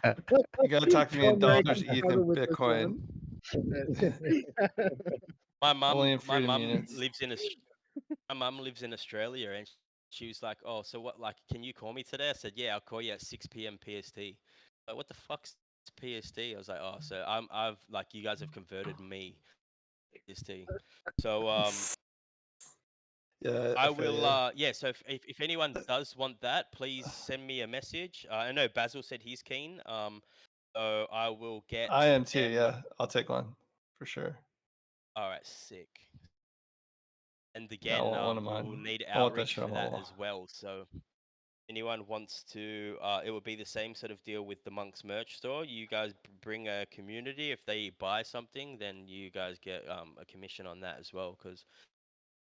You gotta talk to me in Tom Ray dollars, can ETH, struggle and with this Bitcoin. one. My Only mum, in my freedom mum units. lives in my mum lives in Australia, and she was like, "Oh, so what? Like, can you call me today?" I said, "Yeah, I'll call you at 6 p.m. PST." Like, what the fuck's PST? I was like, "Oh, so I've like you guys have converted me PST." So Yeah, I I feel will. you. Yeah. So if anyone does want that, please send me a message. I know Basil said he's keen. So I will I get am too. them. Yeah, I'll take one for sure. All right, sick. And Yeah, I again, want one of we will mine. need I want that outreach shit for on my that wall. as well. So anyone wants to, it would be the same sort of deal with the Monks merch store. You guys bring a community. If they buy something, then you guys get a commission on that as well. Because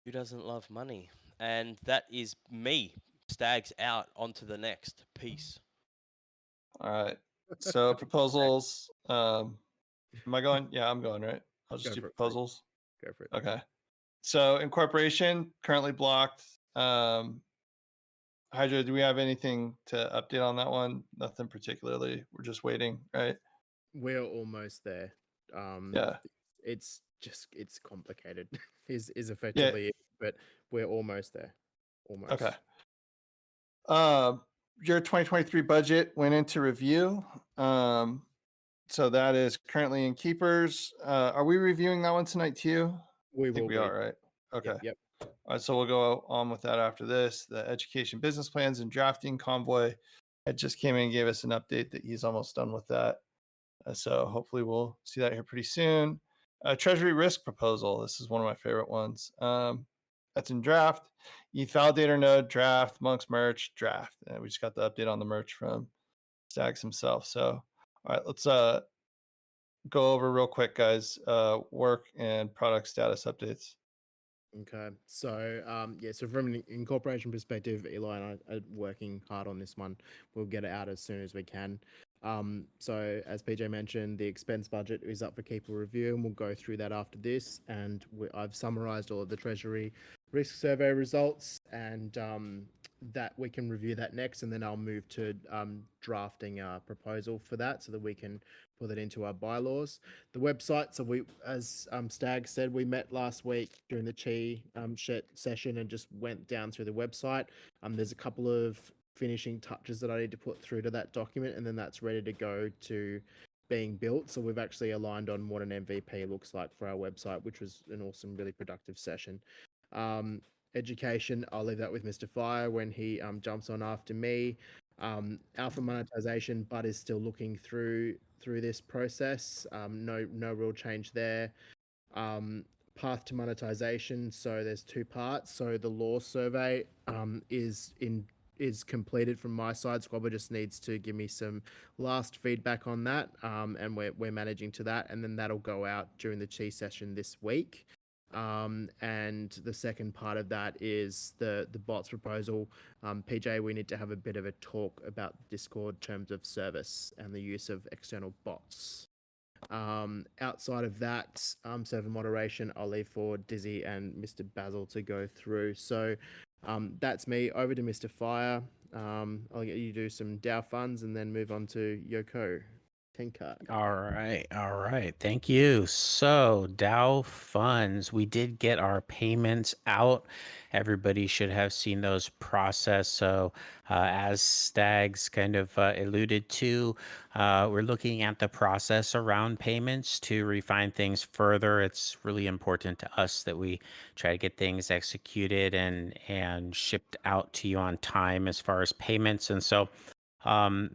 who doesn't love money? And that is me. Stags out. On to the next. Peace. All right. So proposals. Am I going? Yeah, I'm going, right? I'll just Go do for it, buddy. proposals. Go for it. Okay. So incorporation currently blocked. Hydra, do we have anything to update on that one? Nothing particularly. We're just waiting, right? We're almost there. Um, Yeah. it's complicated. Is Yeah. effectively it, but we're almost there. Okay. Almost. Your 2023 budget went into review. So that is currently in keepers. Are we reviewing that one tonight too? We I think will we be. are, right? Okay. Yep. All right, so we'll go on with that after this. The education business plans and drafting convoy. Ed just came in and gave us an update that he's almost done with that. So hopefully we'll see that here pretty soon. Treasury risk proposal. This is one of my favorite ones. That's in draft. ETH validator node draft. Monks merch draft. And we just got the update on the merch from Stags himself. So all right, let's go over real quick, guys. Work and product status updates. Okay. So yeah, so from an incorporation perspective, Eli and I are working hard on this one. We'll get it out as soon as we can. So as PJ mentioned, the expense budget is up for keeper review, and we'll go through that after this. And I've summarized all of the Treasury risk survey results, and that we can review that next, and then I'll move to drafting a proposal for that so that we can put it into our bylaws. The website, so we, as Stag said, we met last week during the Chi session and just went down through the website. There's a couple of finishing touches that I need to put through to that document, and then that's ready to go to being built. So we've actually aligned on what an MVP looks like for our website, which was an awesome, really productive session. Education, I'll leave that with Mr. Fire when he jumps on after me. Alpha monetization, Bud is still looking through this process. No real change there. Path to monetization. So there's two parts. So the law survey is completed from my side. Squabber just needs to give me some last feedback on that, and we're managing to that, and then that'll go out during the Chi session this week. And the second part of that is the bots proposal. PJ, we need to have a bit of a talk about Discord terms of service and the use of external bots. Outside of that, server moderation, I'll leave for Dizzy and Mr. Basil to go through. So that's me. Over to Mr. Fire. I'll get you to do some DAO funds and then move on to Yoko. 10 card. All right. Thank you. So, Dow funds, we did get our payments out. Everybody should have seen those processed. So, as Stags kind of alluded to, we're looking at the process around payments to refine things further. It's really important to us that we try to get things executed and shipped out to you on time as far as payments. And so,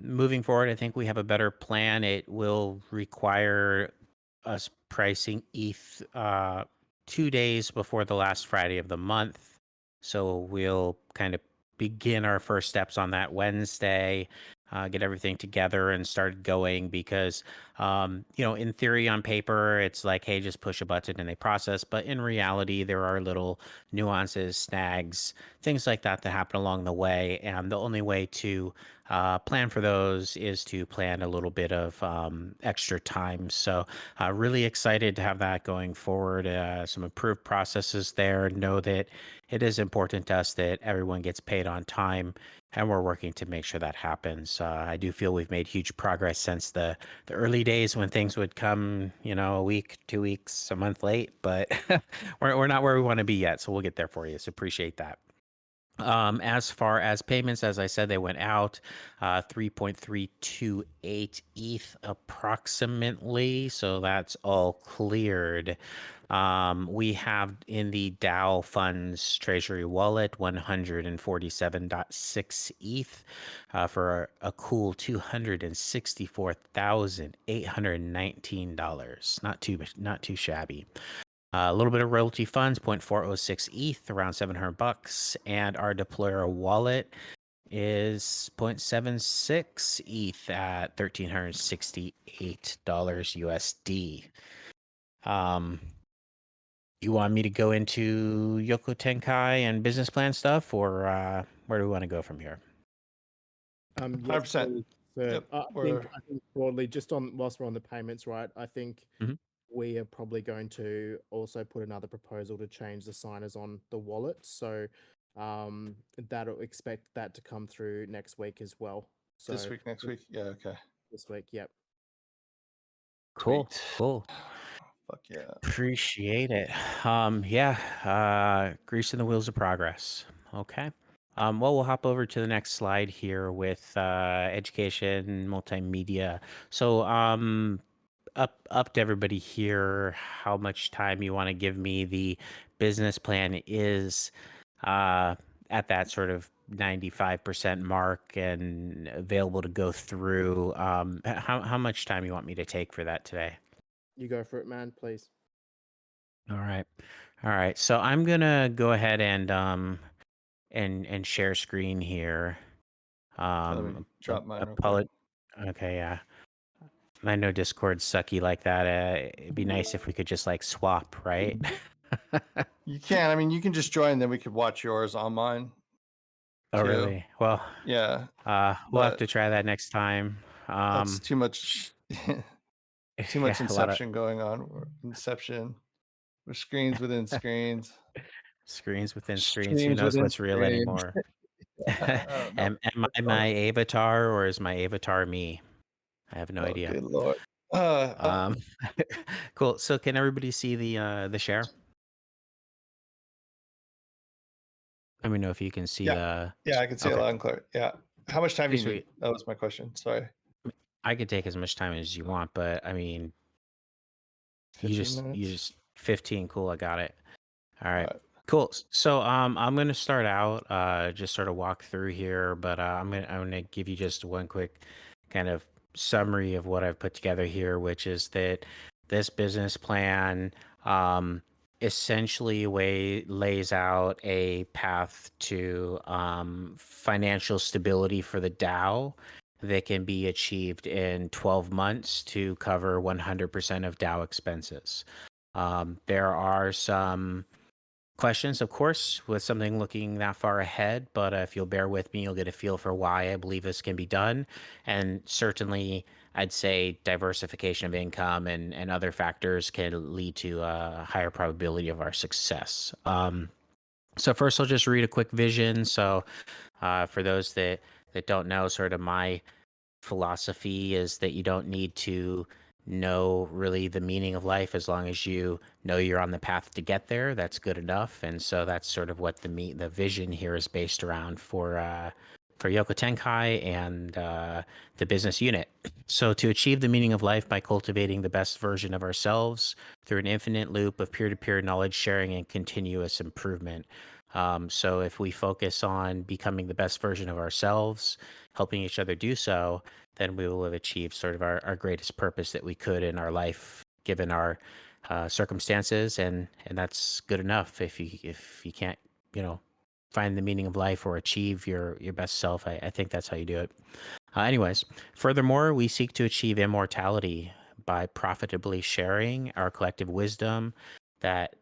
moving forward, I think we have a better plan. It will require us pricing ETH 2 days before the last Friday of the month. So we'll kind of begin our first steps on that Wednesday, get everything together and start going because, in theory, on paper, it's like, hey, just push a button and they process. But in reality, there are little nuances, snags, things like that that happen along the way. And the only way to plan for those is to plan a little bit of extra time. So, really excited to have that going forward. Some improved processes there. Know that it is important to us that everyone gets paid on time, and we're working to make sure that happens. I do feel we've made huge progress since the early days when things would come, a week, 2 weeks, a month late, but we're not where we want to be yet. So we'll get there for you. So appreciate that. As far as payments, as I said, they went out 3.328 ETH approximately. So that's all cleared. We have in the DAO Funds Treasury Wallet 147.6 ETH for a cool $264,819. Not too shabby. A little bit of royalty funds, 0.406 ETH, around $700, and our deployer wallet is 0.76 ETH at $1,368 USD. You want me to go into Yoko Tenkai and business plan stuff, or where do we want to go from here? Yes, 100%. please. Yep, I think broadly, just whilst we're on the payments, right? I think Mhm. we are probably going to also put another proposal to change the signers on the wallet. So that'll expect that to come through next week as well. So this week, next week. Yeah, okay. this week, yep. Cool. Sweet. Cool. Fuck yeah. Appreciate it. Greasing the wheels of progress. Okay. Well, we'll hop over to the next slide here with education, multimedia. So, up to everybody here, how much time you want to give me. The business plan is at that sort of 95% mark and available to go through. How much time you want me to take for that today? You go for it, man, please. All right. All right. So I'm gonna go ahead and share screen here. Let me drop mine real quick. Okay, yeah. I know Discord's sucky like that. It'd be nice if we could just like swap, right? You can. I mean, you can just join, then we could watch yours on mine. Oh, too. really? Well, Yeah, we'll have but to try that next time. that's too much. Too much yeah, a lot of inception going on. Inception. With screens within screens. screens within screens. Who Screens knows within what's real screens. anymore? I don't know. Am I my avatar or is my avatar me? I have no Oh, idea. good lord. Cool. So can everybody see the share? Let me know if you can see yeah, I can see it okay. loud and clear. Yeah. How much time do Pretty you need? sweet. That was my question. Sorry. I could take as much time as you want, but I mean, 15 minutes. you just 15. Cool. I got it. All right. Alright. Cool. So I'm gonna start out just sort of walk through here, but I'm gonna give you just one quick kind of summary of what I've put together here, which is that this business plan essentially lays out a path to financial stability for the DAO that can be achieved in 12 months to cover 100% of DAO expenses. There are some questions, of course, with something looking that far ahead, but if you'll bear with me, you'll get a feel for why I believe this can be done. And certainly, I'd say diversification of income and other factors can lead to a higher probability of our success. So first, I'll just read a quick vision. So for those that don't know, sort of my philosophy is that you don't need to know really the meaning of life as long as you know you're on the path to get there. That's good enough. And so that's sort of what the vision here is based around for Yoko Tenkai and the business unit. So to achieve the meaning of life by cultivating the best version of ourselves through an infinite loop of peer-to-peer knowledge sharing and continuous improvement. So if we focus on becoming the best version of ourselves, helping each other do so, then we will have achieved sort of our greatest purpose that we could in our life, given our circumstances, and that's good enough. If you can't, find the meaning of life or achieve your best self, I think that's how you do it. Anyways, furthermore, we seek to achieve immortality by profitably sharing our collective wisdom that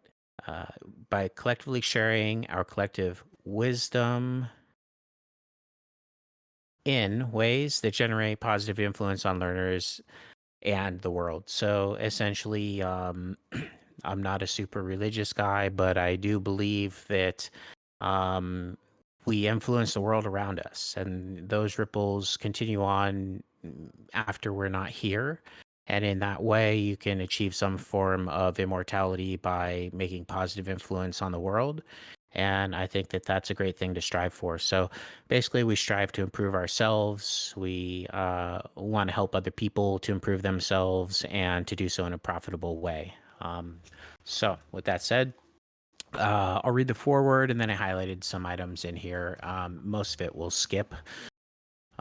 by collectively sharing our collective wisdom in ways that generate positive influence on learners and the world. So essentially, I'm not a super religious guy, but I do believe that um, we influence the world around us, and those ripples continue on after we're not here. And in that way, you can achieve some form of immortality by making positive influence on the world. And I think that that's a great thing to strive for. So basically, we strive to improve ourselves. We want to help other people to improve themselves and to do so in a profitable way. So with that said, I'll read the foreword, and then I highlighted some items in here. Most of it we'll skip.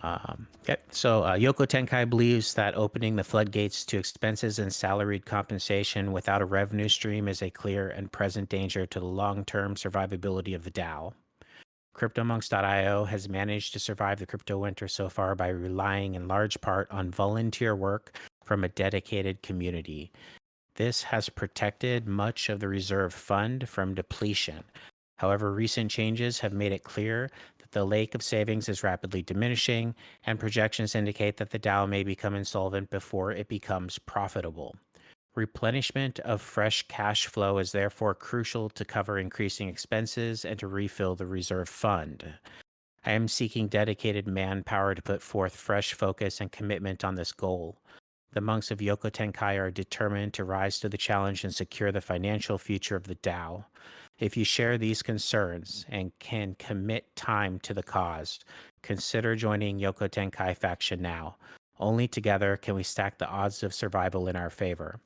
Okay, so Yoko Tenkai believes that opening the floodgates to expenses and salaried compensation without a revenue stream is a clear and present danger to the long-term survivability of the DAO. CryptoMonks.io has managed to survive the crypto winter so far by relying in large part on volunteer work from a dedicated community. This has protected much of the reserve fund from depletion. However, recent changes have made it clear that the lake of savings is rapidly diminishing, and projections indicate that the DAO may become insolvent before it becomes profitable. Replenishment of fresh cash flow is therefore crucial to cover increasing expenses and to refill the reserve fund. I am seeking dedicated manpower to put forth fresh focus and commitment on this goal. The monks of Yoko Tenkai are determined to rise to the challenge and secure the financial future of the DAO. If you share these concerns and can commit time to the cause, consider joining Yoko Tenkai faction now. Only together can we stack the odds of survival in our favor.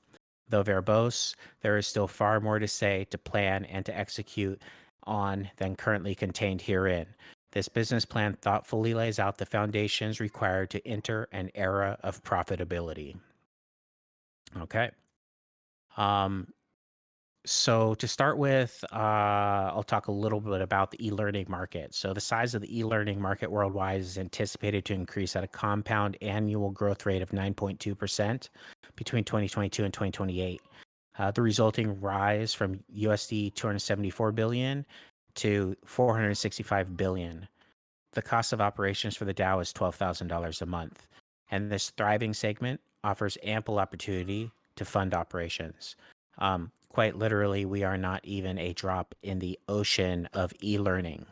Though verbose, there is still far more to say, to plan, and to execute on than currently contained herein. This business plan thoughtfully lays out the foundations required to enter an era of profitability. Okay. So to start with, I'll talk a little bit about the e-learning market. So the size of the e-learning market worldwide is anticipated to increase at a compound annual growth rate of 9.2% between 2022 and 2028. The resulting rise from USD 274 billion to 465 billion. The cost of operations for the DAO is $12,000 a month, and this thriving segment offers ample opportunity to fund operations. Quite literally, we are not even a drop in the ocean of e-learning,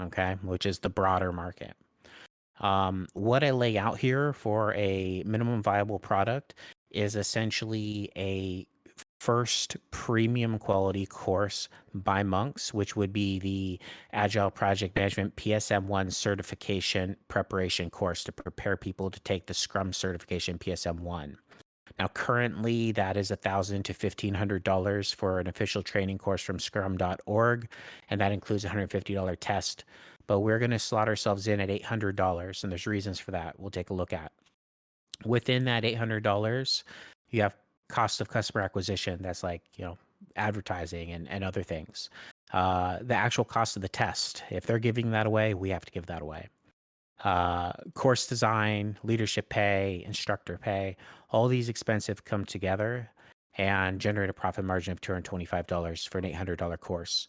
okay, which is the broader market. What I lay out here for a minimum viable product is essentially a first premium quality course by monks, which would be the Agile Project Management PSM1 certification preparation course to prepare people to take the Scrum certification PSM1. Now, currently, that is $1,000 to $1,500 for an official training course from scrum.org, and that includes a $150 test. But we're going to slot ourselves in at $800, and there's reasons for that we'll take a look at. Within that $800, you have cost of customer acquisition. That's like, advertising and other things. The actual cost of the test, if they're giving that away, we have to give that away. Course design, leadership pay, instructor pay, all these expenses come together and generate a profit margin of $225 for an $800 course.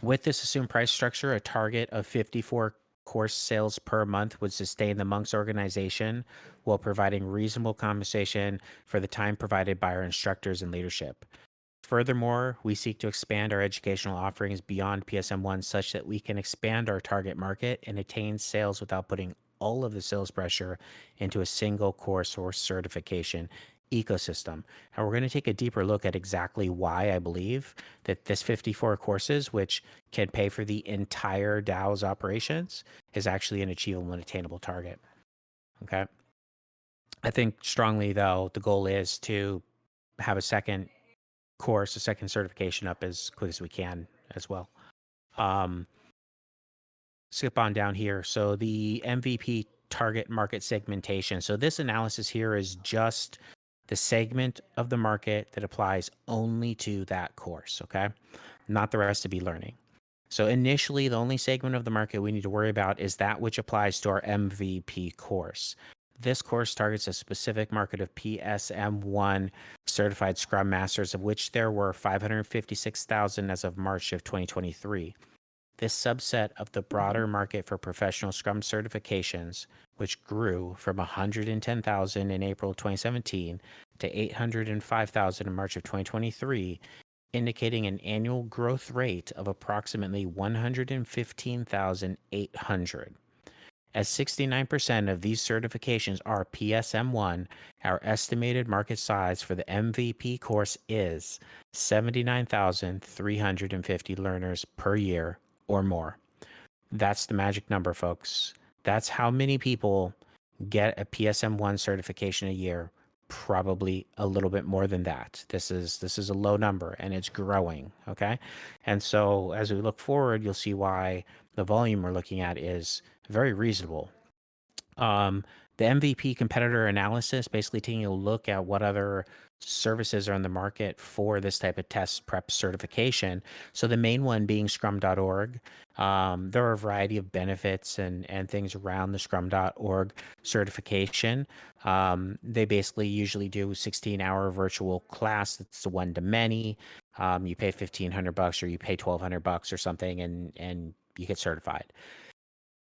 With this assumed price structure, a target of 54 course sales per month would sustain the monks organization while providing reasonable compensation for the time provided by our instructors and leadership. Furthermore, we seek to expand our educational offerings beyond PSM1 such that we can expand our target market and attain sales without putting all of the sales pressure into a single course or certification ecosystem. And we're going to take a deeper look at exactly why I believe that this 54 courses, which can pay for the entire DAO's operations, is actually an achievable and attainable target. Okay. I think strongly, though, the goal is to have a second course, a second certification up as quick as we can as well. Skip on down here. So the MVP target market segmentation. So this analysis here is just the segment of the market that applies only to that course, okay? Not the rest of e-learning. So initially, the only segment of the market we need to worry about is that which applies to our MVP course. This course targets a specific market of PSM1 certified Scrum Masters, of which there were 556,000 as of March of 2023. this subset of the broader market for professional Scrum certifications, which grew from 110,000 in April 2017 to 805,000 in March of 2023, indicating an annual growth rate of approximately 115,800. As 69% of these certifications are PSM1, our estimated market size for the MVP course is 79,350 learners per year or more. That's the magic number, folks. That's how many people get a PSM1 certification a year. Probably a little bit more than that. This is a low number and it's growing. Okay. And so as we look forward, you'll see why the volume we're looking at is very reasonable. The MVP competitor analysis, basically taking a look at what other services are in the market for this type of test prep certification. So the main one being scrum.org. There are a variety of benefits and things around the scrum.org certification. They basically usually do 16-hour virtual class. It's a one-to-many. You pay $1,500 or you pay $1,200 or something and you get certified.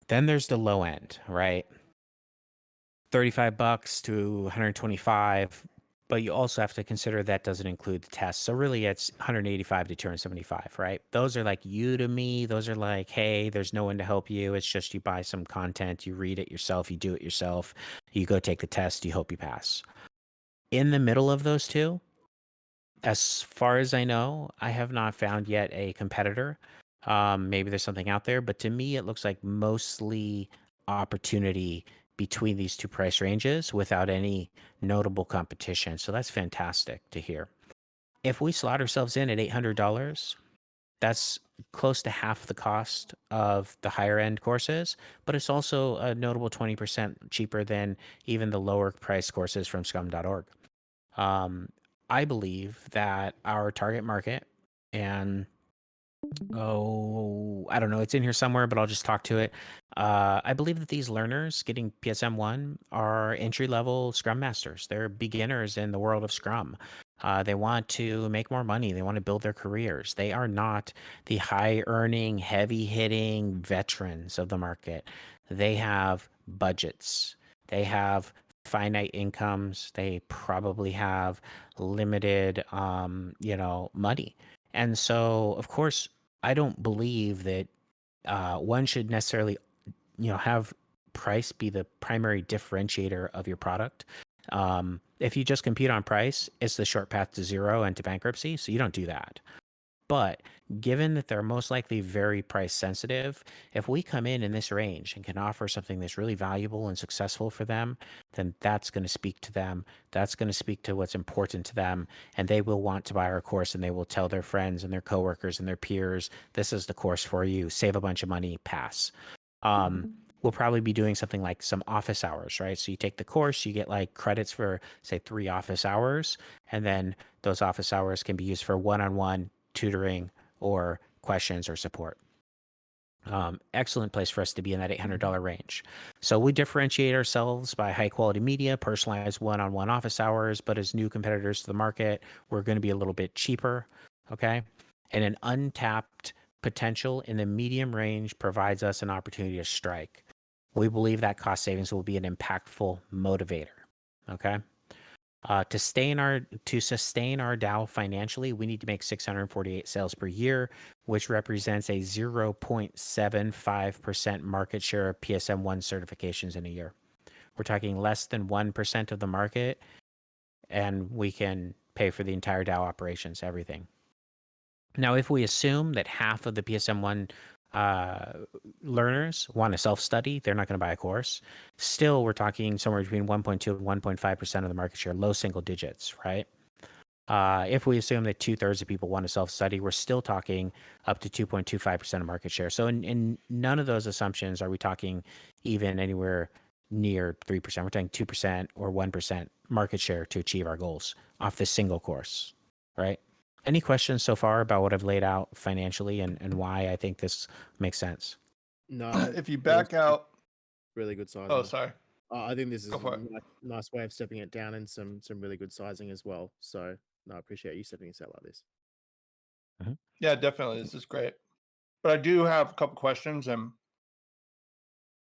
Then there's the low end, right? $35 to $125, but you also have to consider that doesn't include the test. So really it's $185 to $275, right? Those are like Udemy. Those are like, hey, there's no one to help you. It's just you buy some content, you read it yourself, you do it yourself, you go take the test, you hope you pass. In the middle of those two, as far as I know, I have not found yet a competitor. Maybe there's something out there, but to me, it looks like mostly opportunity between these two price ranges without any notable competition. So that's fantastic to hear. If we slot ourselves in at $800, that's close to half the cost of the higher end courses, but it's also a notable 20% cheaper than even the lower price courses from scrum.org. I believe that our target market, and I don't know, it's in here somewhere, but I'll just talk to it. I believe that these learners getting PSM1 are entry level Scrum Masters. They're beginners in the world of Scrum. They want to make more money. They want to build their careers. They are not the high earning, heavy hitting veterans of the market. They have budgets. They have finite incomes. They probably have limited, money. And so, of course, I don't believe that one should necessarily, have price be the primary differentiator of your product. If you just compete on price, it's the short path to zero and to bankruptcy. So you don't do that. But given that they're most likely very price sensitive, if we come in this range and can offer something that's really valuable and successful for them, then that's going to speak to them. That's going to speak to what's important to them. And they will want to buy our course and they will tell their friends and their coworkers and their peers, this is the course for you. Save a bunch of money, pass. We'll probably be doing something like some office hours, right? So you take the course, you get like credits for, say, 3 office hours, and then those office hours can be used for one-on-one tutoring or questions or support. Excellent place for us to be in that $800 range. So we differentiate ourselves by high quality media, personalized one-on-one office hours, but as new competitors to the market, we're going to be a little bit cheaper. Okay. And an untapped potential in the medium range provides us an opportunity to strike. We believe that cost savings will be an impactful motivator. Okay. To sustain our DAO financially, we need to make 648 sales per year, which represents a 0.75% market share of PSM1 certifications in a year. We're talking less than 1% of the market, and we can pay for the entire DAO operations, everything. Now, if we assume that half of the PSM1 learners want to self-study, they're not going to buy a course. Still, we're talking somewhere between 1.2 and 1.5% of the market share, low single digits, right? If we assume that 2/3 of people want to self-study, we're still talking up to 2.25% of market share. So in none of those assumptions are we talking even anywhere near 3%. We're talking 2% or 1% market share to achieve our goals off this single course, right? Any questions so far about what I've laid out financially and why I think this makes sense? No, If you that was back out, really good sizing. oh, sorry. I think this is Go for a it. nice way of stepping it down and some really good sizing as well. So no, I appreciate you stepping us out like this. Yeah, definitely. This is great. But I do have a couple questions, and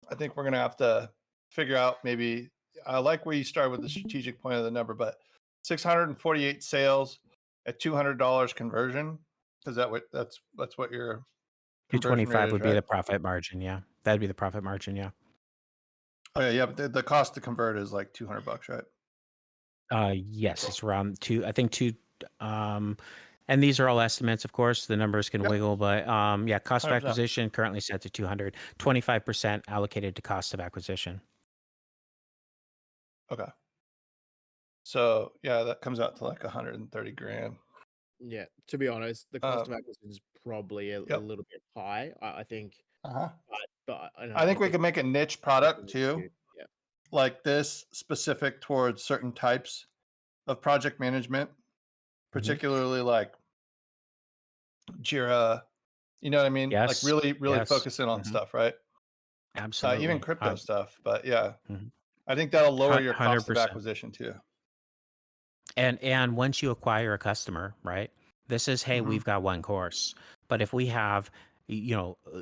I think we're gonna have to figure out maybe. I like where you started with the strategic point of the number, but 648 sales at $200 conversion. Is that that's what your conversion rate 225 is, would be right? the profit margin. Yeah. That'd be the profit margin. Yeah. Oh yeah, but the cost to convert is like $200, right? Yes, it's around two, I think two, um, and these are all estimates, of course, the numbers can Yep. wiggle, but, yeah, cost of 100%. acquisition currently set to 200, 25% allocated to cost of acquisition. Okay. So yeah, that comes out to like 130 grand. Yeah, to be honest, the cost of Um, acquisition is probably a Yep. little bit high. I think, Uh-huh. but I think we could make a niche product too, Yeah, like this, specific towards certain types of project management, particularly like Jira. You know what I mean? Like Yes. really Yes. focus in on Mhm. stuff, right? Absolutely. Even crypto stuff. But yeah, Mhm. I think that'll lower your cost of 100%. acquisition too. And once you acquire a customer, right? This is, hey, Mhm. we've got one course. But if we have,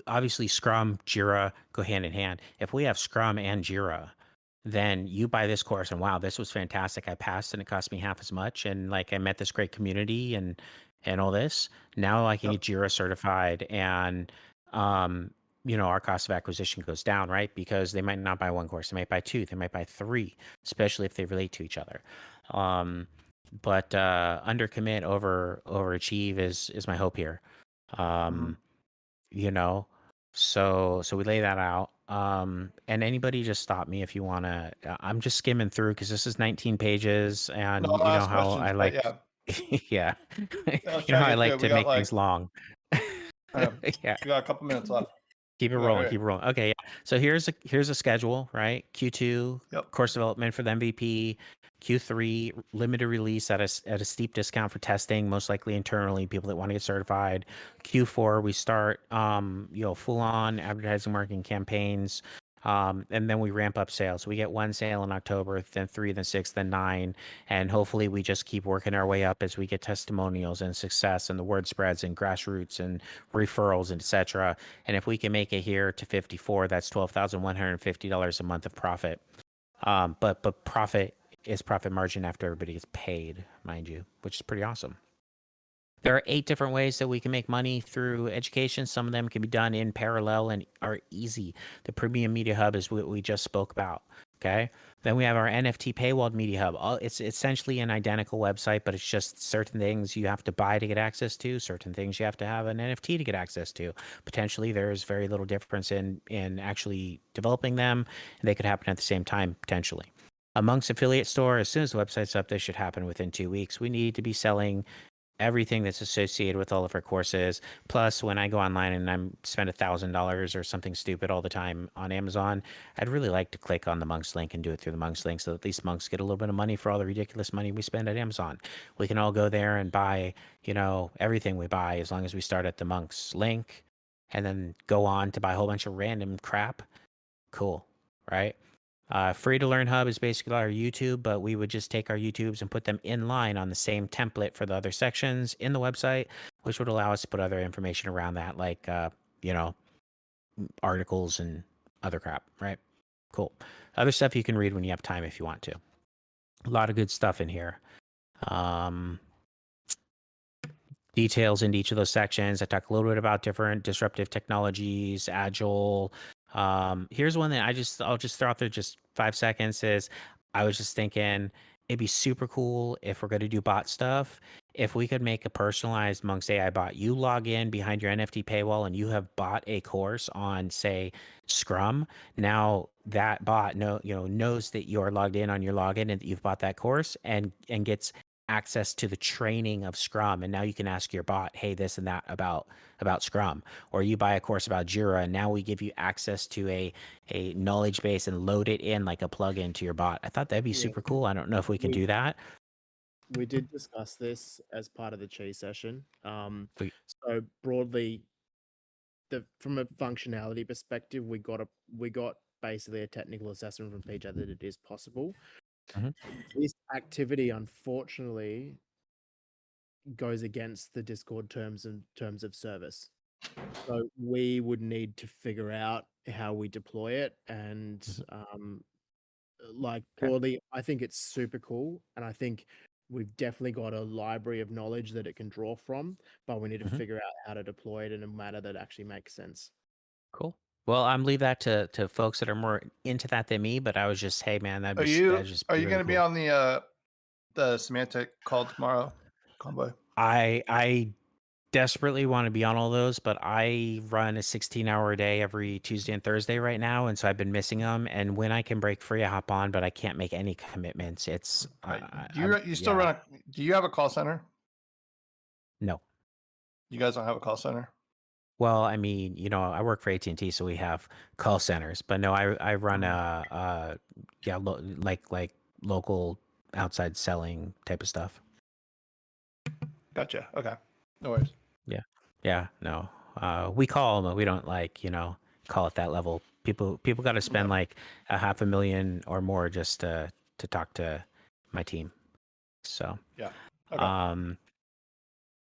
obviously Scrum, Jira go hand in hand. If we have Scrum and Jira, then you buy this course and wow, this was fantastic. I passed and it cost me half as much. And like I met this great community and all this. Now I can Yep. get Jira certified and our cost of acquisition goes down, right? Because they might not buy one course, they might buy two, they might buy three, especially if they relate to each other. But undercommit overachieve is my hope here. Mhm. You know, so we lay that out. And anybody just stop me if you want to. I'm just skimming through because this is 19 pages, No, and I'll you know ask how I questions, but like. yeah, Yeah, let's you know try how to I get through like it. We to got make like things long. Yeah. we got a couple minutes left. Keep it We gotta rolling. hurry. Keep it rolling. Okay, yeah. So here's a schedule, right? Q2 Yep. course development for the MVP. Q3 limited release at a steep discount for testing, most likely internally, people that want to get certified. Q4 we start full on advertising marketing campaigns. And then we ramp up sales. We get one sale in October, then 3, then 6, then 9, and hopefully we just keep working our way up as we get testimonials and success, and the word spreads and grassroots and referrals and etc. And if we can make it here to 54, that's $12,150 a month of profit. But profit is profit margin after everybody gets paid, mind you, which is pretty awesome. There are 8 different ways that we can make money through education. Some of them can be done in parallel and are easy. The Premium Media Hub is what we just spoke about. Okay. Then we have our NFT paywalled Media Hub. It's essentially an identical website, but it's just certain things you have to buy to get access to, certain things you have to have an NFT to get access to. Potentially, there's very little difference in actually developing them. And they could happen at the same time, potentially. A Monk's affiliate store, as soon as the website's up, this should happen within 2 weeks. We need to be selling everything that's associated with all of our courses. Plus, when I go online and I'm spend $1,000 or something stupid all the time on Amazon, I'd really like to click on the Monks link and do it through the Monks link, so at least Monks get a little bit of money for all the ridiculous money we spend at Amazon. We can all go there and buy, everything we buy as long as we start at the Monks link and then go on to buy a whole bunch of random crap. Cool, right? Free to Learn Hub is basically our YouTube, but we would just take our YouTubes and put them in line on the same template for the other sections in the website, which would allow us to put other information around that, like, articles and other crap, right? Cool. Other stuff you can read when you have time if you want to. A lot of good stuff in here. Details into each of those sections. I talk a little bit about different disruptive technologies, agile. Here's one that I'll just throw out there just 5 seconds is I was just thinking it'd be super cool if we're going to do bot stuff. If we could make a personalized Monks AI bot, you log in behind your NFT paywall and you have bought a course on, say, Scrum. Now that bot knows that you're logged in on your login and that you've bought that course and gets access to the training of Scrum. And now you can ask your bot, hey, this and that about Scrum. Or you buy a course about Jira and now we give you access to a knowledge base and load it in like a plugin to your bot. I thought that'd be Yeah. super cool. I don't know if we can do that. We did discuss this as part of the Chi session. We- So broadly, from a functionality perspective, we got basically a technical assessment from PJ that it is possible. Mhm. This activity, unfortunately, goes against the Discord terms of service. So we would need to figure out how we deploy it, and like Okay. broadly, I think it's super cool, and I think we've definitely got a library of knowledge that it can draw from, but we need to Mhm. figure out how to deploy it in a manner that actually makes sense. Cool. Well, I'm leave that to folks that are more into that than me, but I was just, hey man, Are that'd just are be you really going to be cool. on the semantic call tomorrow, Convoy? I desperately want to be on all those, but I run a 16-hour a day every Tuesday and Thursday right now, and so I've been missing them. And when I can break free, I hop on, but I can't make any commitments. It's You still yeah, run do you have a call center? no. You guys don't have a call center? Well, I mean, I work for AT&T, so we have call centers, but no, I run Mhm. yeah, like local outside selling type of stuff. Gotcha. Okay. No worries. Yeah. Yeah, no. We call, but we don't call at that level. People got to spend Yeah. like a $500,000 or more just to talk to my team. So, Yeah. Okay. um,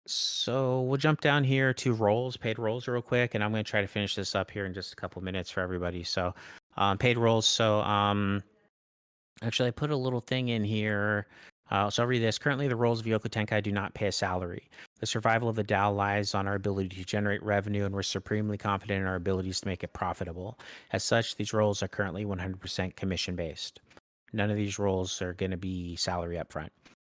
so we'll jump down here to roles, paid roles real quick, and I'm going to try to finish this up here in just a couple minutes for everybody. So, paid roles. So, actually, I put a little thing in here. So I'll read this. Currently, the roles of Yoko Tenkai do not pay a salary. The survival of the DAO lies on our ability to generate revenue, and we're supremely confident in our abilities to make it profitable. As such, these roles are currently 100% commission based. None of these roles are going to be salary upfront.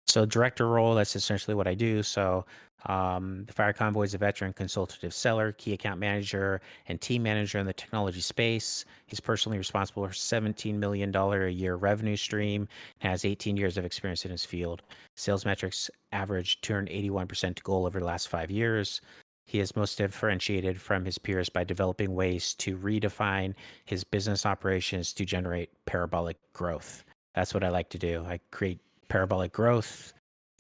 So director role, that's essentially what I do. So the Fire Convoy is a veteran consultative seller, key account manager, and team manager in the technology space. He's personally responsible for $17 million a year revenue stream and has 18 years of experience in his field. Sales metrics average 281% to goal over the last 5 years. He is most differentiated from his peers by developing ways to redefine his business operations to generate parabolic growth. That's what I like to do. I create parabolic growth,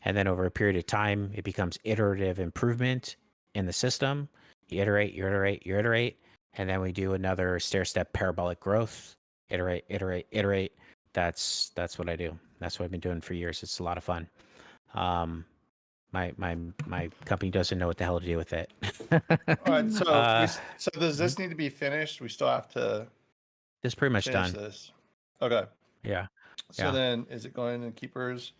and then over a period of time, it becomes iterative improvement in the system. You iterate, you iterate, you iterate, and then we do another stair step parabolic growth. Iterate, iterate, iterate. That's what I do. That's what I've been doing for years. It's a lot of fun. Um, my company doesn't know what the hell to do with it. All right. So uh, so does this need to be finished? We still have to it's pretty much finish done. this. Okay. Yeah, So yeah. then is it going to keepers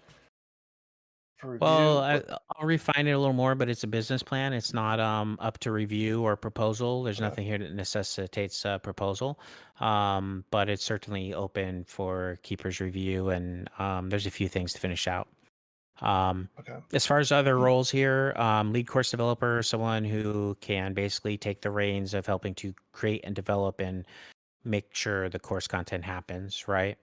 for Well, review? I'll refine it a little more, but it's a business plan. It's not up to review or proposal. There's Okay. nothing here that necessitates a proposal, but it's certainly open for keepers review, and there's a few things to finish out. Okay. As far as other roles here, lead course developer, someone who can basically take the reins of helping to create and develop and make sure the course content happens, right?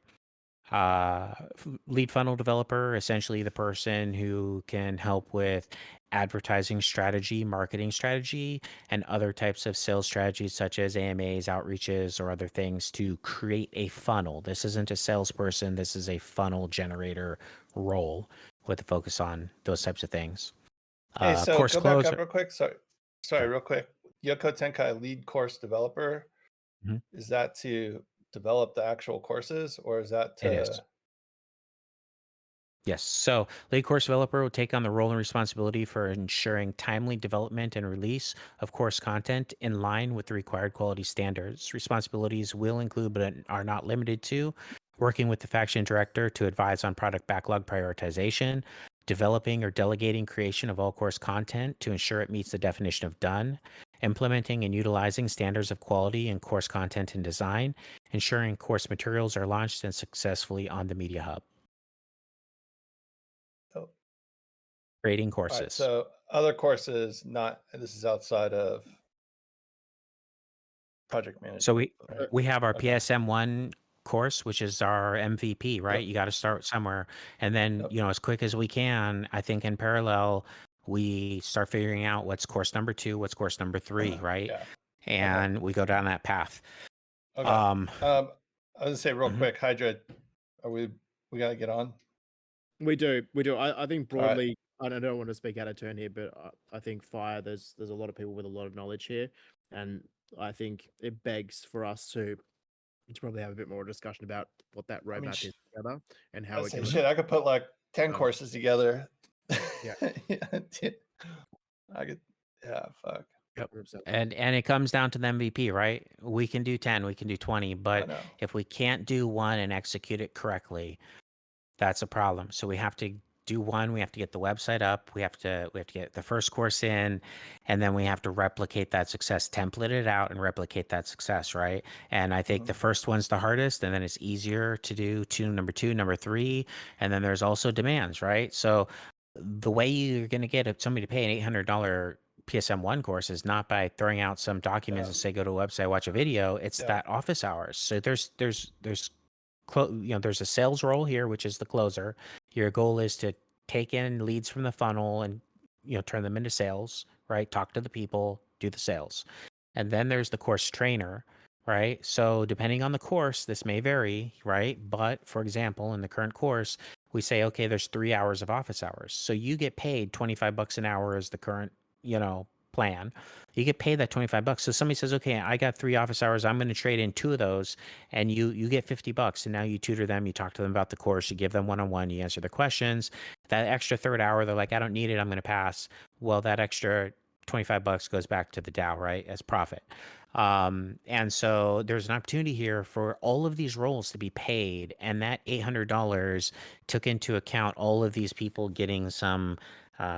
Lead funnel developer, essentially the person who can help with advertising strategy, marketing strategy, and other types of sales strategies such as AMAs, outreaches, or other things to create a funnel. This isn't a salesperson, this is a funnel generator role with a focus on those types of things. Hey, so Course go back up closer. real quick. Sorry, Sure. real quick. Yoko Tenkai lead course developer. Mhm. Is that to develop the actual courses or is that It is. to Yes. So, lead course developer will take on the role and responsibility for ensuring timely development and release of course content in line with the required quality standards. Responsibilities will include, but are not limited to, working with the faction director to advise on product backlog prioritization, developing or delegating creation of all course content to ensure it meets the definition of done, implementing and utilizing standards of quality in course content and design, ensuring course materials are launched and successfully on the Media Hub. oh, Creating all right, courses. so other courses not this is outside of project So management, we right? we have our Okay. PSM1 course, which is our MVP, right? Yep. You got to start somewhere. And then, Yep. as quick as we can, I think in parallel, we start figuring out what's course number 2, what's course number 3, right? Yeah. Okay. And we go down that path. Okay. Um, I was gonna say real mhm. quick, Hydra, are we gotta get on? We do, we do. I think All right. broadly, I don't want to speak out of turn here, but I think fire. There's a lot of people with a lot of knowledge here, and I think it begs for us to probably have a bit more discussion about what that I mean, roadmap is together and I how it say can. shit, I could put like 10 Um, courses together. yeah, Yeah, dude. I could, yeah, fuck. Yep. 100%. And it comes down to the MVP, right? We can do 10, we can do 20, I but know. if we can't do one and execute it correctly, that's a problem. So we have to do one, we have to get the website up, we have to get the first course in, and then we have to replicate that success, template it out and replicate that success, right? And I think the Mhm. first one's the hardest, and then it's easier to do number 2, number 3, and then there's also demands, right? So the way you're going to get somebody to pay an $800 PSM1 course is not by throwing out some documents Yeah. and say go to a website, watch a video. It's Yeah. that office hours. So there's there's a sales role here, which is the closer. Your goal is to take in leads from the funnel and turn them into sales, right? Talk to the people, do the sales. And then there's the course trainer, right? So depending on the course, this may vary, right? But for example, in the current course, we say, okay, there's 3 hours of office hours. So you get paid $25 an hour as the current, plan. You get paid that $25. So somebody says, okay, I got 3 office hours. I'm going to trade in 2 of those, and you get $50. And now you tutor them, you talk to them about the course, you give them one-on-one, you answer their questions. That extra third hour, they're like, I don't need it, I'm going to pass. Well, that extra $25 goes back to the DAO, right, as profit. And so there's an opportunity here for all of these roles to be paid, and that $800 took into account all of these people getting some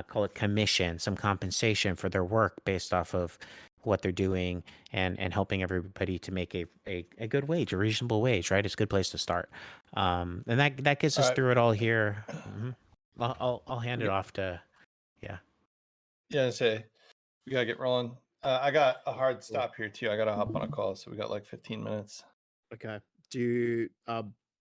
call it commission, some compensation for their work based off of what they're doing, and helping everybody to make a good wage, a reasonable wage, right? It's a good place to start. And that gets All us right. through it all here. I'll hand We it got- off to yeah. Yeah, say we gotta get rolling. I got a hard Cool. stop here too. I gotta hop on a call, so we got like 15 minutes. Okay. Do you,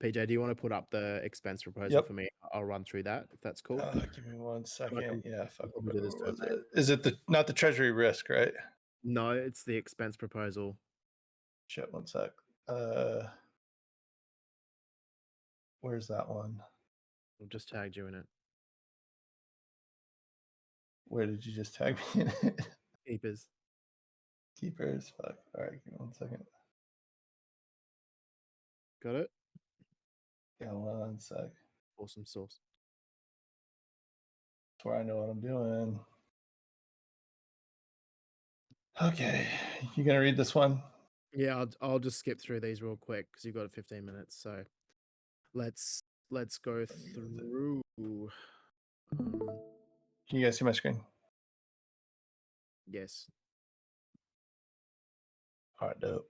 PJ, do you want to put up the expense proposal Yep. for me? I'll run through that if that's cool. Give me 1 And I second. can Yeah, fuck. probably do this What was too, mate. it? Is it not the treasury risk, right? No, it's the expense proposal. Shit, 1 sec. Where's that one? I've just tagged you in it. Where did you just tag me in it? Keepers. Keepers. Fuck. All right, give me 1 second. Got it? Yeah, 1 sec. Awesome sauce. That's where I know what I'm doing. Okay, you gonna read this one? Yeah, I'll just skip through these real quick because you've got 15 minutes. So let's go through. Can you guys see my screen? Yes. All right, dope.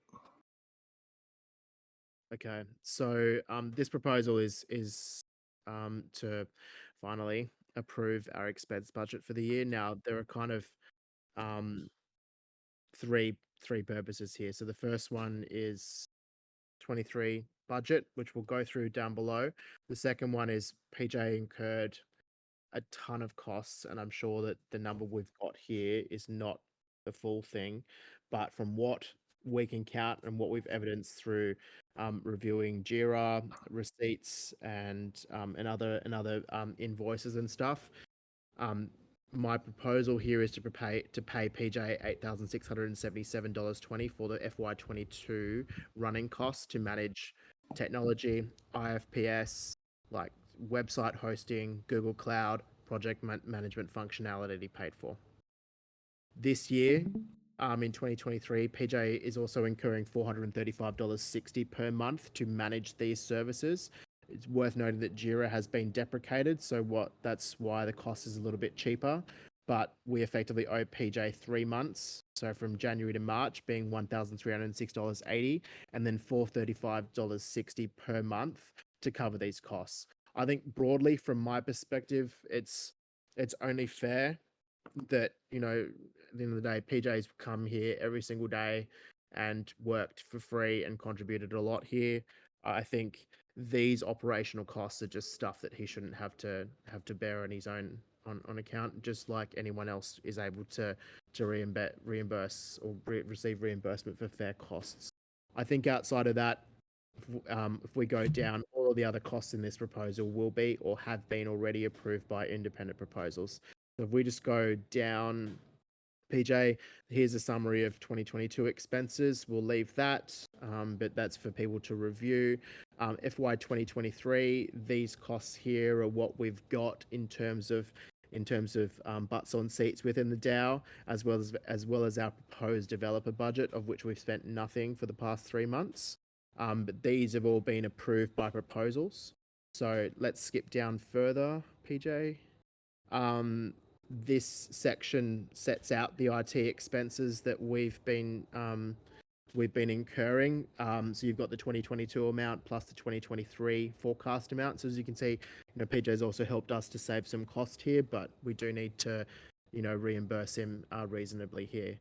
Okay. So this proposal is to finally approve our expense budget for the year. Now there are kind of three purposes here. So the first one is 23 budget, which we'll go through down below. The second one is PJ incurred a ton of costs, and I'm sure that the number we've got here is not the full thing, but from what we can count and what we've evidenced through reviewing Jira receipts and other invoices and stuff, my proposal here is to pay PJ $8,677.20 for the FY22 running costs to manage technology, IFPS, like website hosting, Google Cloud, project management functionality paid for. This year, in 2023, PJ is also incurring $435.60 per month to manage these services. It's worth noting that Jira has been deprecated, so that's why the cost is a little bit cheaper. But we effectively owe PJ 3 months, so from January to March, being $1,306.80, and then $435.60 per month to cover these costs. I think broadly, from my perspective, it's only fair that, at the end of the day, PJ's come here every single day and worked for free and contributed a lot here. I think these operational costs are just stuff that he shouldn't have to bear on his own on account, just like anyone else is able to reimburse or receive reimbursement for fair costs. I think outside of that, if we go down, all of the other costs in this proposal will be or have been already approved by independent proposals. So if we just go down, PJ, here's a summary of 2022 expenses. We'll leave that, but that's for people to review. FY 2023, these costs here are what we've got in terms of in terms of butts on seats within the DAO, as well as our proposed developer budget, of which we've spent nothing for the past 3 months. But these have all been approved by proposals. So let's skip down further, PJ. This section sets out the IT expenses that we've been incurring. So you've got the 2022 amount plus the 2023 forecast amount. So as you can see, PJ's also helped us to save some cost here, but we do need to, reimburse him reasonably here.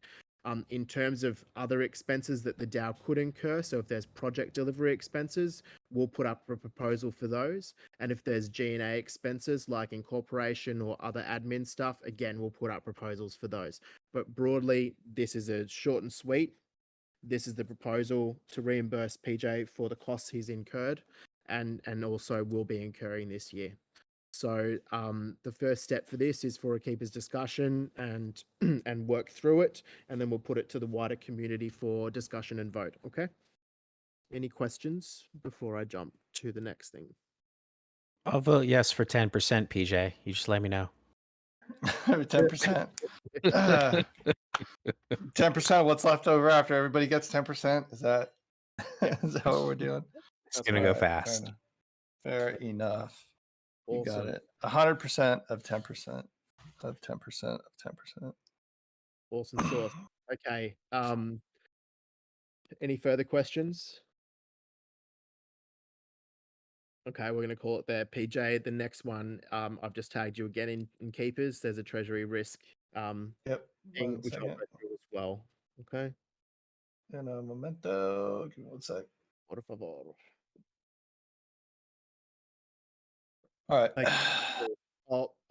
In terms of other expenses that the DAO could incur, so if there's project delivery expenses, we'll put up a proposal for those. And if there's G&A expenses like incorporation or other admin stuff, again, we'll put up proposals for those. But broadly, this is a short and sweet. This is the proposal to reimburse PJ for the costs he's incurred and also will be incurring this year. So the first step for this is for a keeper's discussion and and work through it, and then we'll put it to the wider community for discussion and vote. Okay. Any questions before I jump to the next thing? I'll vote yes for 10%, PJ. You just let me know. 10%. 10%. What's left over after everybody gets 10%? Is that what we're doing? It's going to go All right, fast. Fair enough. You got Awesome. it. 100% of 10% of 10% of 10%. Awesome sauce. Okay. Any further questions? Okay, we're going to call it there. PJ, the next one, I've just tagged you again in keepers. There's a treasury risk Yep. thing, One which I'll second. go through as well. Okay. And a memento. Give me 1 sec. Por favor. All right. Okay.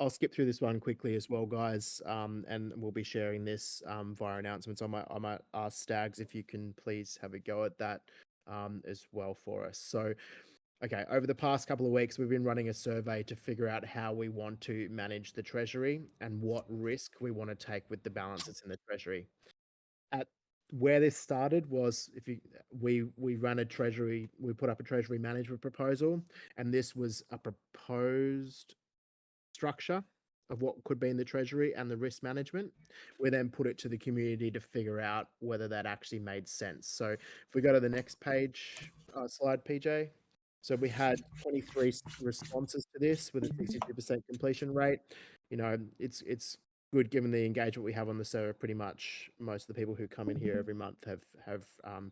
I'll skip through this one quickly as well, guys. And we'll be sharing this via announcements. I might ask Stags if you can please have a go at that as well for us. So, okay, over the past couple of weeks, we've been running a survey to figure out how we want to manage the treasury and what risk we want to take with the balances in the treasury. At where this started was we ran a treasury, we put up a treasury management proposal, and this was a proposed structure of what could be in the treasury and the risk management. We then put it to the community to figure out whether that actually made sense. So if we go to the next page, slide, PJ. So we had 23 responses to this with a 62% completion rate. It's good given the engagement we have on the server. Pretty much most of the people who come in here every month have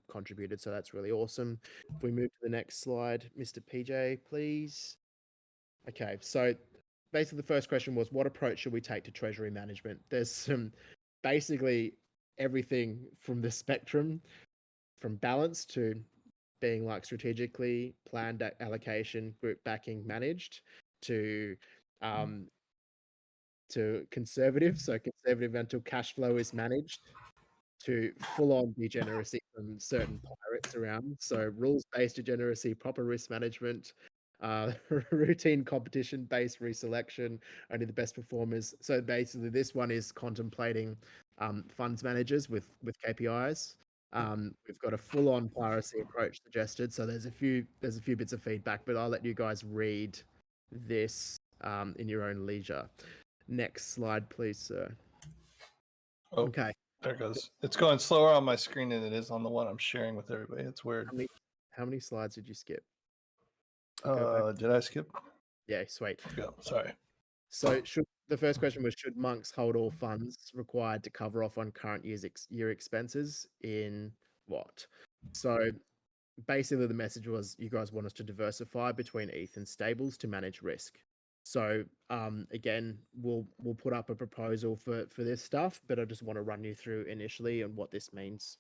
contributed, so that's really awesome. If we move to the next slide, Mr. PJ, please. Okay, so basically the first question was, what approach should we take to treasury management? There's some basically everything from the spectrum, from balance to being like strategically planned allocation, group backing, managed, to conservative, so conservative until cash flow is managed, to full-on degeneracy from certain pirates around. So rules-based degeneracy, proper risk management, routine competition-based reselection, only the best performers. So basically, this one is contemplating funds managers with KPIs. We've got a full-on piracy approach suggested. So there's a few bits of feedback, but I'll let you guys read this in your own leisure. Next slide, please, sir. Oh, Okay. there it goes. It's going slower on my screen than it is on the one I'm sharing with everybody. It's weird. How many slides did you skip? Did I skip? Yeah, sweet. Go. Sorry. So the first question was, should monks hold all funds required to cover off on current year expenses in what? So basically the message was you guys want us to diversify between ETH and stables to manage risk. So again, we'll put up a proposal for this stuff, but I just want to run you through initially and what this means.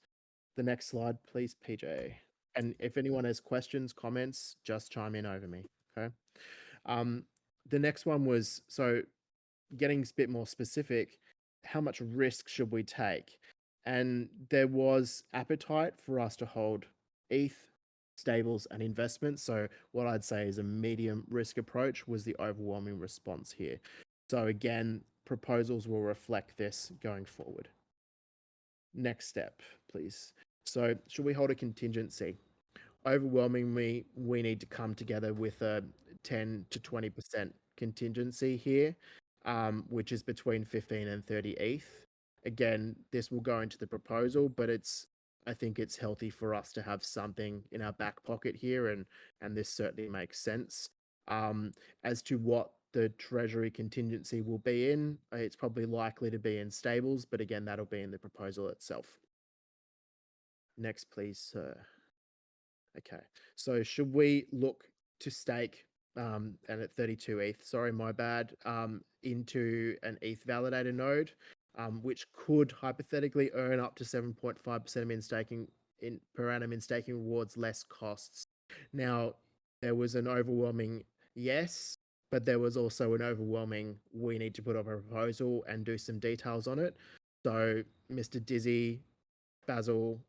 The next slide, please, PJ. And if anyone has questions, comments, just chime in over me. Okay. The next one was, so getting a bit more specific, how much risk should we take? And there was appetite for us to hold ETH, stables, and investments. So what I'd say is a medium risk approach was the overwhelming response here. So again, proposals will reflect this going forward. Next step, please. So should we hold a contingency? Overwhelmingly, we need to come together with a 10 to 20% contingency here. which is between 15 and 30 ETH. Again, this will go into the proposal, but I think it's healthy for us to have something in our back pocket here, and this certainly makes sense. As to what the treasury contingency will be in, it's probably likely to be in stables, but again, that'll be in the proposal itself. Next, please, sir. Okay, so should we look to stake and at 32 ETH, sorry, my bad, into an ETH validator node, which could hypothetically earn up to 7.5% per annum in staking rewards, less costs. Now, there was an overwhelming yes, but there was also an overwhelming we need to put up a proposal and do some details on it. So, Mr. Dizzy, Basil,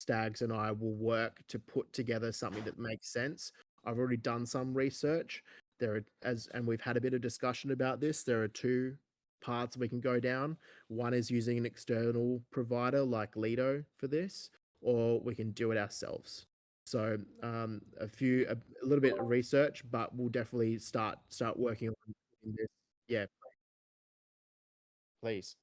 Stags, and I will work to put together something that makes sense. I've already done some research. And we've had a bit of discussion about this. There are two paths we can go down. One is using an external provider like Lido for this, or we can do it ourselves. So a little bit of research, but we'll definitely start working on this. Yeah, please.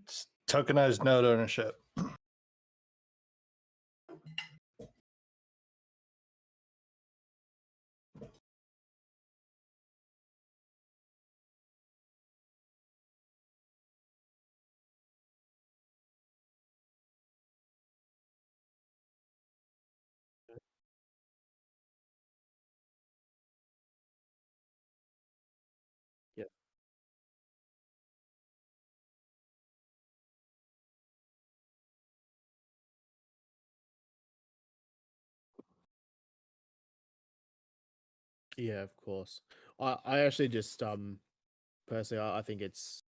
It's tokenized node ownership. Yeah, of course. I actually just personally I think it's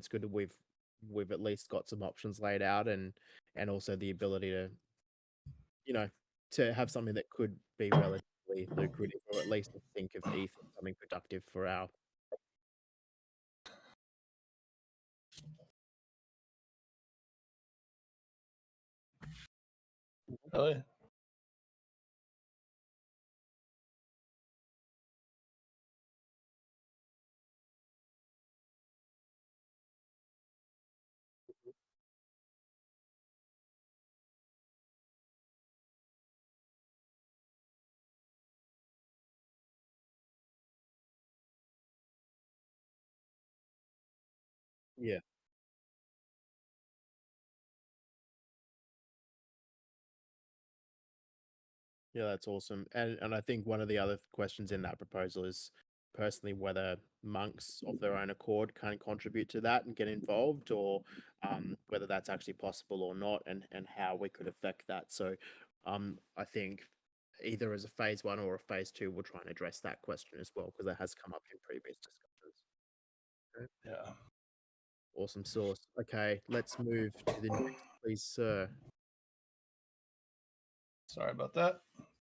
good that we've at least got some options laid out, and also the ability to to have something that could be relatively lucrative, or at least to think of ETH as something productive for our. Oh yeah. Yeah. Yeah, that's awesome. And I think one of the other questions in that proposal is personally whether monks of their own accord can contribute to that and get involved, or whether that's actually possible or not, and how we could affect that. So I think either as a phase 1 or a phase 2, we'll try and address that question as well, because it has come up in previous discussions. Okay. Yeah. Awesome source. Okay, let's move to the next, please, sir. Sorry about that.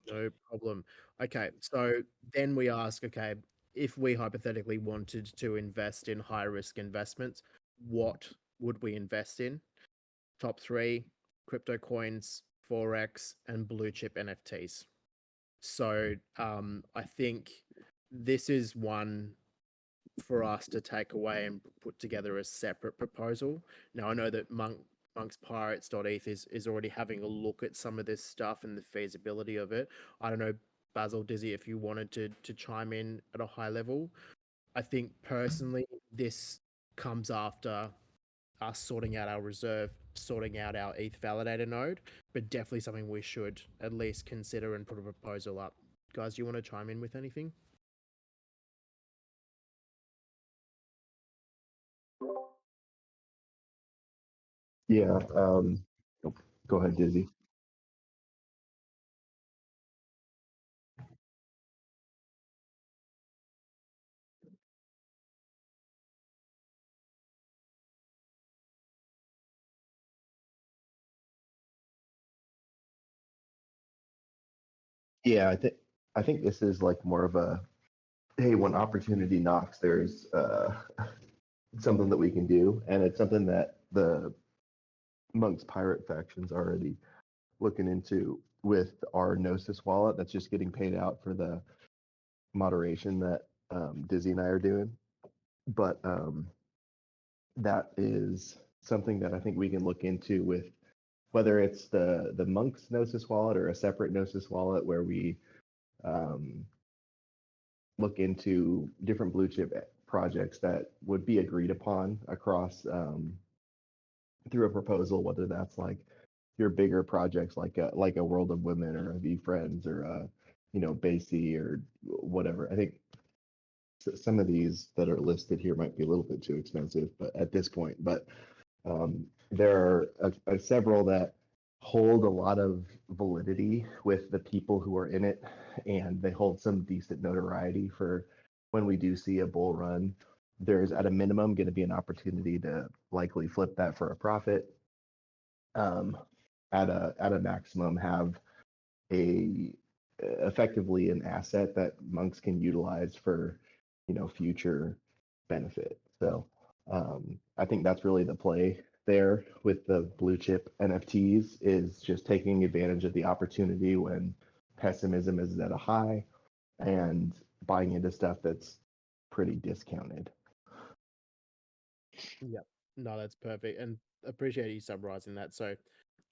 No problem. Okay, so then we ask, okay, if we hypothetically wanted to invest in high risk investments, what would we invest in? Top 3: crypto coins, Forex, and blue chip NFTs. So I think this is one for us to take away and put together a separate proposal. Now, I know that monkspirates.eth is already having a look at some of this stuff and the feasibility of it. I don't know, Basil, Dizzy, if you wanted to chime in at a high level. I think personally, this comes after us sorting out our reserve sorting out our ETH validator node, but definitely something we should at least consider and put a proposal up. Guys, do you want to chime in with anything? Yeah. Go ahead, Dizzy. Yeah, I think this is like more of a, hey, when opportunity knocks, there's something that we can do, and it's something that the Monk's Pirate faction's already looking into with our Gnosis wallet that's just getting paid out for the moderation that Dizzy and I are doing. But that is something that I think we can look into with whether it's the Monk's Gnosis wallet or a separate Gnosis wallet where we look into different blue chip projects that would be agreed upon across through a proposal, whether that's like your bigger projects like a World of Women or a VFriends or a Basie or whatever. I think some of these that are listed here might be a little bit too expensive, but at this point, there are several that hold a lot of validity with the people who are in it, and they hold some decent notoriety for when we do see a bull run. There's at a minimum going to be an opportunity to likely flip that for a profit. At a maximum, have a effectively an asset that monks can utilize for future benefit. So I think that's really the play there with the blue chip NFTs, is just taking advantage of the opportunity when pessimism is at a high and buying into stuff that's pretty discounted. Yep. No, that's perfect. And appreciate you summarizing that. So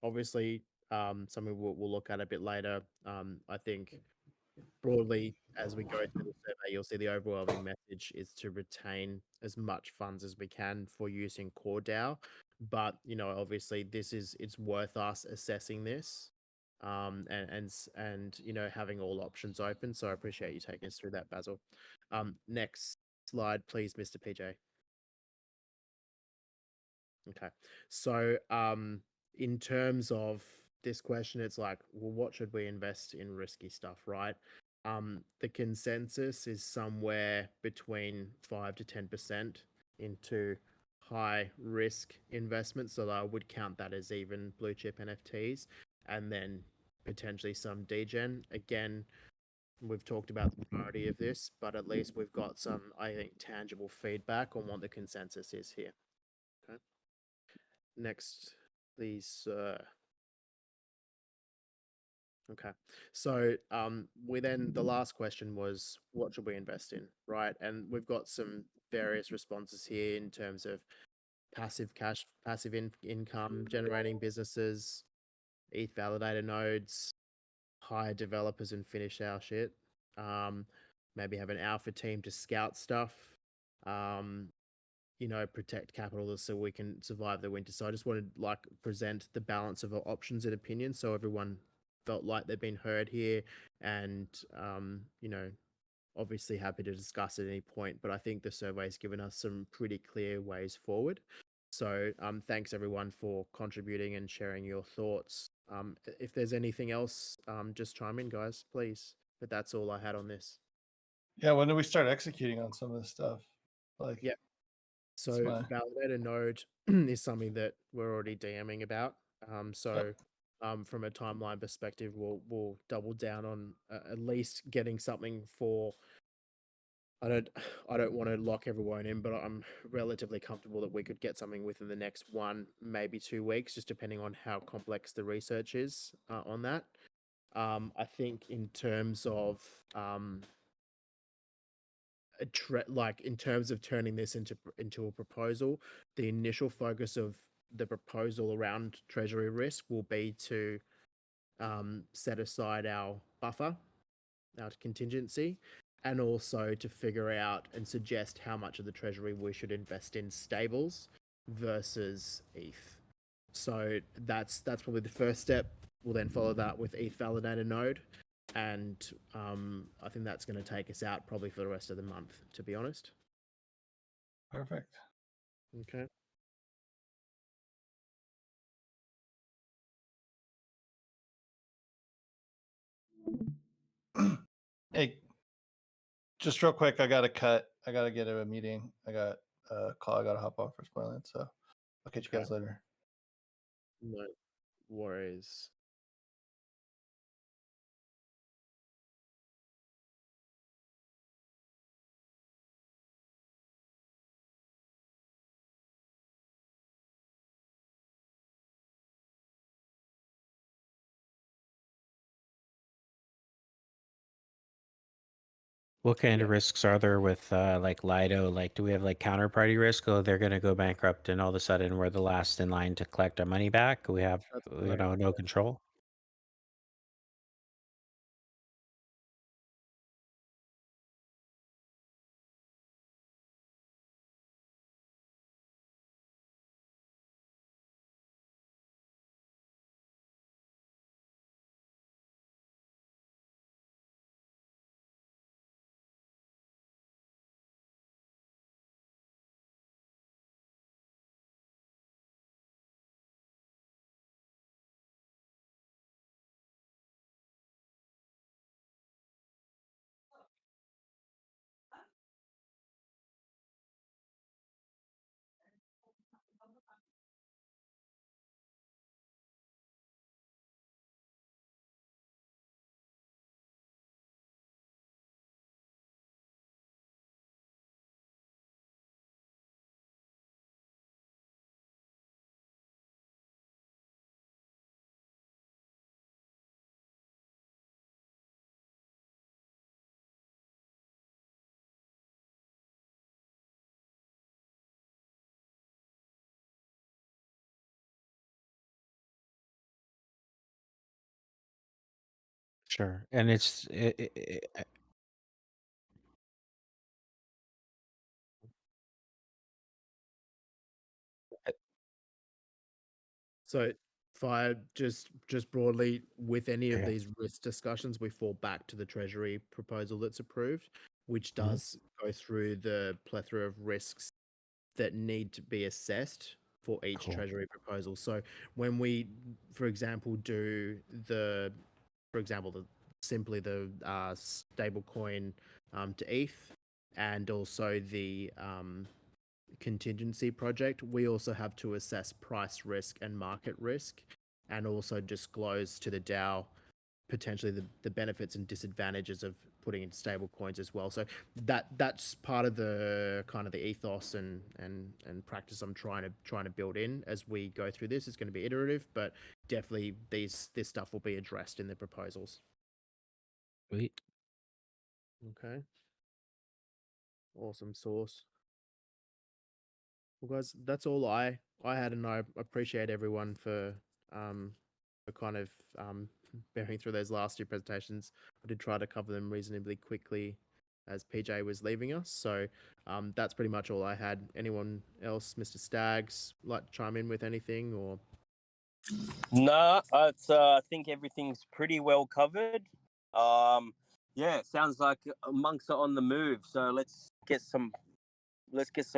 obviously, something we'll look at a bit later. I think broadly, as we go through the survey, you'll see the overwhelming message is to retain as much funds as we can for use in core DAO. But obviously, it's worth us assessing this, and having all options open. So I appreciate you taking us through that, Basil. Next slide, please, Mr. PJ. Okay. So, in terms of this question, it's like, well, what should we invest in risky stuff, right? The consensus is somewhere between 5 to 10% into high risk investments. So I would count that as even blue chip NFTs, and then potentially some degen. Again, we've talked about the priority of this, but at least we've got some, I think, tangible feedback on what the consensus is here. Okay. Next, please. Okay. So the last question was, what should we invest in, right? And we've got some various responses here in terms of passive income generating businesses, ETH validator nodes, hire developers and finish our shit. Maybe have an alpha team to scout stuff. Protect capital so we can survive the winter. So I just wanted to present the balance of options and opinions so everyone felt like they've been heard here, and obviously happy to discuss at any point, but I think the survey's given us some pretty clear ways forward. So thanks everyone for contributing and sharing your thoughts. If there's anything else, just chime in, guys, please. But that's all I had on this. Yeah, when do we start executing on some of this stuff? Yeah. So validator node is something that we're already DMing about. From a timeline perspective, we'll double down on at least getting something for. I don't want to lock everyone in, but I'm relatively comfortable that we could get something within the next 1, maybe 2 weeks, just depending on how complex the research is on that. I think in terms of in terms of turning this into a proposal, the initial focus of the proposal around treasury risk will be to set aside our buffer, our contingency, and also to figure out and suggest how much of the treasury we should invest in stables versus ETH. So that's probably the first step. We'll then follow that with ETH validator node, and I think that's going to take us out probably for the rest of the month, to be honest. Perfect. Okay. Hey, just real quick, I got to cut. I got to get to a meeting. I got a call. I got to hop off for Spoiling. So I'll catch you guys later. No worries. What kind of Yeah. risks are there with like Lido? Like, do we have like counterparty risk? Oh, they're going to go bankrupt, and all of a sudden we're the last in line to collect our money back. We have, That's you correct. know, no control. Sure, and So if I just broadly with any of okay. these risk discussions, we fall back to the Treasury proposal that's approved, which Mhm. does go through the plethora of risks that need to be assessed for each Cool. Treasury proposal. So when we, for example, do simply the stable coin to ETH, and also the contingency project, we also have to assess price risk and market risk, and also disclose to the DAO potentially the benefits and disadvantages of putting in stable coins as well. So that's part of the kind of the ethos and practice I'm trying to build in as we go through this. It's going to be iterative, but definitely this stuff will be addressed in the proposals. Sweet. Okay. Awesome sauce. Well, guys, that's all I had, and I appreciate everyone for kind of bearing through those last two presentations. I did try to cover them reasonably quickly as PJ was leaving us, so that's pretty much all I had. Anyone else, Mr. Staggs, like to chime in with anything or? Nah, I think everything's pretty well covered. Yeah, it sounds like monks are on the move. So let's get some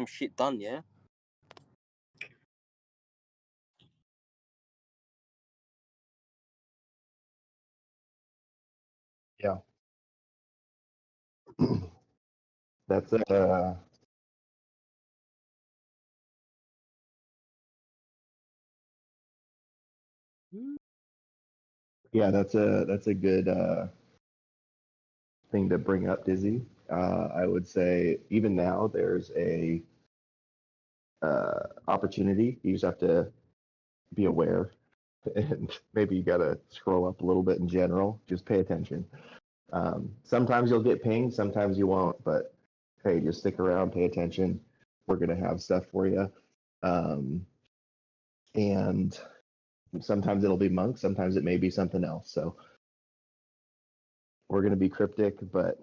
shit done. Yeah. Yeah. That's yeah, that's a good thing to bring up, Dizzy. I would say even now there's a opportunity. You just have to be aware, and maybe you gotta scroll up a little bit in general. Just pay attention. Sometimes you'll get pinged, sometimes you won't. But hey, just stick around, pay attention. We're gonna have stuff for you. And sometimes it'll be monks, sometimes it may be something else. So we're gonna be cryptic, but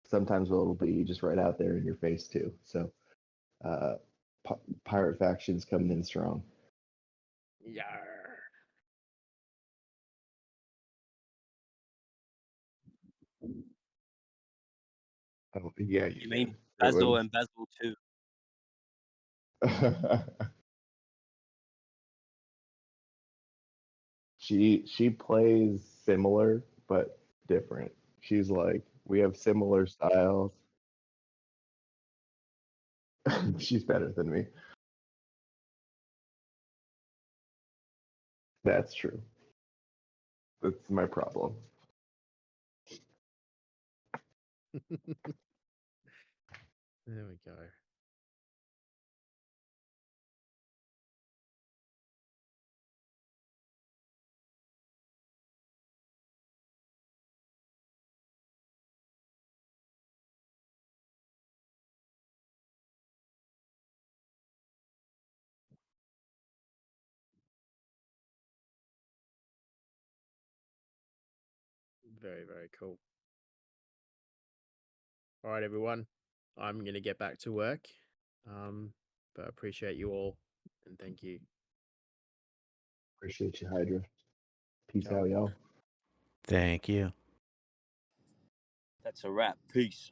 sometimes it'll be just right out there in your face too. So pirate factions coming in strong. Yarr. Oh, yeah, You mean did. It Basil was. and Basil too? She plays similar but different. She's like, we have similar styles. She's better than me. That's true. That's my problem. There we go. Very, very cool. All right, everyone. I'm going to get back to work. But I appreciate you all and thank you. Appreciate you, Hydra. Peace Ciao. out, y'all. Thank you. That's a wrap. Peace.